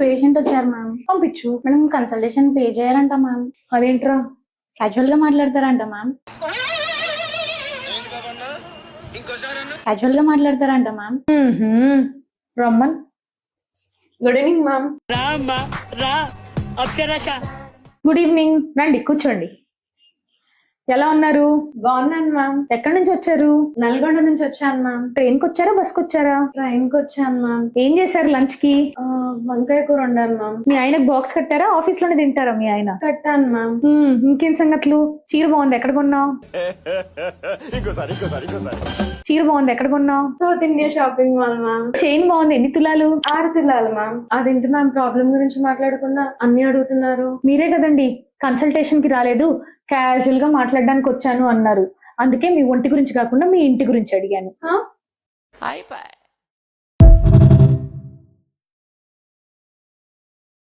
Patient వచ్చారు ma'am. పంపించు. Madam consultation pay చేయాలంట మ్యామ్. అదేంట్రా? క్యాజువల్ గా మాట్లాడతారంట మ్యామ్. క్యాజువల్ గా మాట్లాడతారంట మ్యామ్. రమ్మన్. Good evening ma'am. Good evening, రండి కూర్చోండి. ఎలా ఉన్నారు? బాగున్నాను మ్యామ్. ఎక్కడి నుంచి వచ్చారు? నల్గొండ నుంచి వచ్చాను మ్యామ్. ట్రైన్ కి వచ్చారా, బస్ కి వచ్చారా? ట్రైన్ కి వచ్చాను మ్యామ్. ఏం చేశారు లంచ్ కి? వంకాయ కూర వండాను మ్యామ్. మీ ఆయనకు బాక్స్ కట్టారా, ఆఫీస్ లోనే తింటారా మీ ఆయన? కట్టాను మ్యామ్. ఇంకేం సంగతులు? చీర బాగుంది, ఎక్కడ కొన్నావు? చీర బాగుంది, ఎక్కడ కొన్నావు? South India shopping mall ma'am. Chain బాగుంది, ఎన్ని తులాలు? 6 తులాలు మ్యామ్. అదేంటి మ్యామ్, ప్రాబ్లం గురించి మాట్లాడకుండా అన్ని అడుగుతున్నారు? మీరే కదండి కన్సల్టేషన్ కి రాలేదు, క్యాజువల్ గా మాట్లాడడానికి వచ్చాను అన్నారు. అందుకే మీ ఒంటి గురించి కాకుండా మీ ఇంటి గురించి అడిగాను.